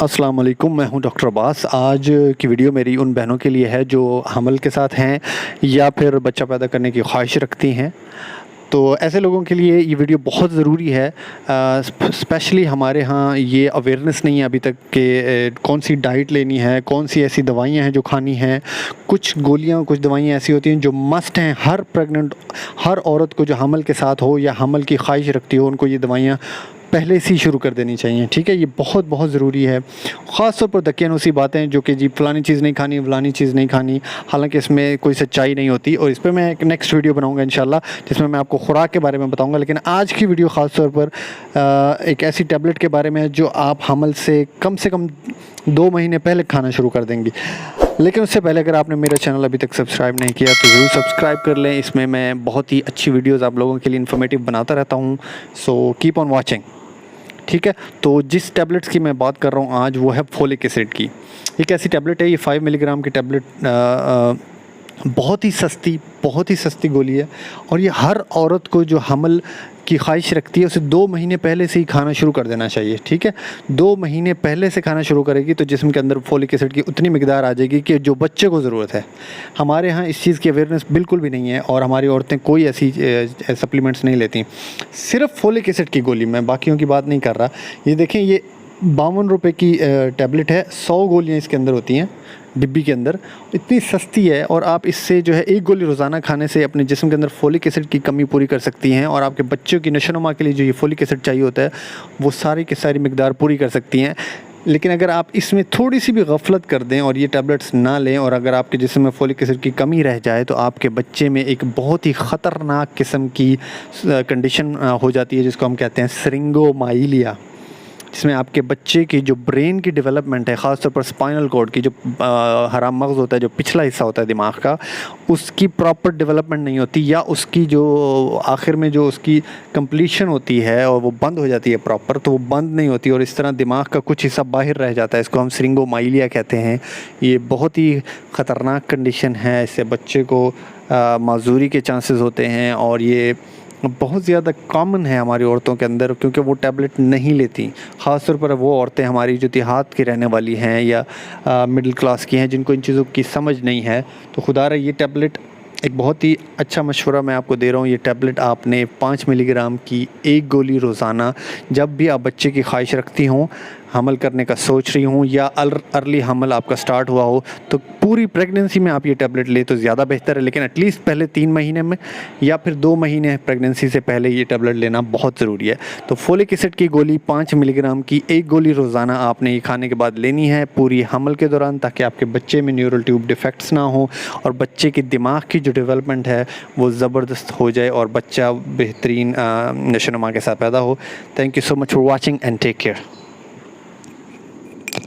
अस्सलाम वालेकुम, मैं हूं डॉक्टर अब्बास। आज की वीडियो मेरी उन बहनों के लिए है जो हमल के साथ हैं या फिर बच्चा पैदा करने की ख्वाहिश रखती हैं। तो ऐसे लोगों के लिए ये वीडियो बहुत ज़रूरी है। स्पेशली हमारे यहाँ ये अवेयरनेस नहीं है अभी तक कि कौन सी डाइट लेनी है, कौन सी ऐसी दवाइयाँ हैं जो खानी हैं। कुछ गोलियाँ, कुछ दवाइयाँ ऐसी होती हैं जो मस्ट हैं, हर औरत को जो हमल के साथ हो या हमल की ख्वाहिश रखती हो, उनको ये दवाइयाँ पहले से ही शुरू कर देनी चाहिए। ठीक है, ये बहुत बहुत ज़रूरी है। ख़ास तौर पर दकियानूसी बातें जो कि जी फ़लानी चीज़ नहीं खानी, फ़लानी चीज़ नहीं खानी, हालांकि इसमें कोई सच्चाई नहीं होती। और इस पर मैं एक नेक्स्ट वीडियो बनाऊंगा इंशाल्लाह, जिसमें मैं आपको खुराक के बारे में बताऊंगा। लेकिन आज की वीडियो ख़ास तौर पर एक ऐसी टैबलेट के बारे में है जो आप हमल से कम 2 महीने पहले खाना शुरू कर देंगी। लेकिन उससे पहले अगर आपने मेरा चैनल अभी तक सब्सक्राइब नहीं किया तो ज़रूर सब्सक्राइब कर लें। इसमें मैं बहुत ही अच्छी वीडियोज़ आप लोगों के लिए इन्फॉर्मेटिव बनाता रहता हूँ। So keep on watching. ठीक है, तो जिस टैबलेट्स की मैं बात कर रहा हूँ आज, वो है फोलिक एसिड की। एक ऐसी टैबलेट है, ये 5 मिलीग्राम की टैबलेट, बहुत ही सस्ती गोली है। और ये हर औरत को जो हमल की ख्वाहिश रखती है उसे 2 महीने पहले से ही खाना शुरू कर देना चाहिए। ठीक है, 2 महीने पहले से खाना शुरू करेगी तो जिस्म के अंदर फोलिक एसिड की उतनी मिकदार आ जाएगी कि जो बच्चे को ज़रूरत है। हमारे यहाँ इस चीज़ की अवेयरनेस बिल्कुल भी नहीं है और हमारी औरतें कोई ऐसी सप्लीमेंट्स नहीं लेती। सिर्फ फोलिक एसिड की गोली, मैं बाकियों की बात नहीं कर रहा। ये देखें, ये 52 रुपये की टैबलेट है। 100 गोलियाँ इसके अंदर होती हैं डिब्बी के अंदर। इतनी सस्ती है और आप इससे जो है एक गोली रोज़ाना खाने से अपने जिस्म के अंदर फोलिक एसिड की कमी पूरी कर सकती हैं। और आपके बच्चों की नशोनुमा के लिए जो ये फोलिक एसिड चाहिए होता है, वो सारी की सारी मिकदार पूरी कर सकती हैं। लेकिन अगर आप इसमें थोड़ी सी भी गफलत कर दें और ये टैबलेट्स ना लें, और अगर आपके जिस्म में फोलिक एसिड की कमी रह जाए, तो आपके बच्चे में एक बहुत ही ख़तरनाक किस्म की कंडीशन हो जाती है जिसको हम कहते हैं सिरिंगोमाइलिया, जिसमें आपके बच्चे की जो ब्रेन की डेवलपमेंट है, ख़ास तौर पर स्पाइनल कॉर्ड की जो हराम मग़ज़ होता है, जो पिछला हिस्सा होता है दिमाग का, उसकी प्रॉपर डेवलपमेंट नहीं होती, या उसकी जो आखिर में जो उसकी कंप्लीशन होती है और वो बंद हो जाती है प्रॉपर, तो वो बंद नहीं होती और इस तरह दिमाग का कुछ हिस्सा बाहर रह जाता है। इसको हम सिरिंगोमाइलिया कहते हैं। ये बहुत ही ख़तरनाक कंडीशन है। इससे बच्चे को माजूरी के चांसेस होते हैं और ये बहुत ज़्यादा कॉमन है हमारी औरतों के अंदर, क्योंकि वो टैबलेट नहीं लेती। ख़ास तौर पर वो औरतें हमारी जो देहात की रहने वाली हैं या मिडिल क्लास की हैं, जिनको इन चीज़ों की समझ नहीं है। तो खुदारा ये टैबलेट एक बहुत ही अच्छा मशवरा मैं आपको दे रहा हूँ। ये टैबलेट आपने 5 मिलीग्राम की एक गोली रोज़ाना, जब भी आप बच्चे की ख्वाहिश रखती हों, हमल करने का सोच रही हूँ या अर्ली हमल आपका स्टार्ट हुआ हो, तो पूरी प्रेगनेंसी में आप ये टैबलेट ले तो ज़्यादा बेहतर है। लेकिन एटलीस्ट पहले 3 महीने में या फिर 2 महीने प्रेगनेंसी से पहले ये टैबलेट लेना बहुत ज़रूरी है। तो फोलिक एसिड की गोली 5 मिलीग्राम की एक गोली रोज़ाना आपने ये खाने के बाद लेनी है पूरी हमल के दौरान, ताकि आपके बच्चे में न्यूरल ट्यूब डिफेक्ट्स ना हो और बच्चे की दिमाग की जो डेवलपमेंट है वो ज़बरदस्त हो जाए और बच्चा बेहतरीन नशोनुमा के साथ पैदा हो। Thank you so much for watching and take care.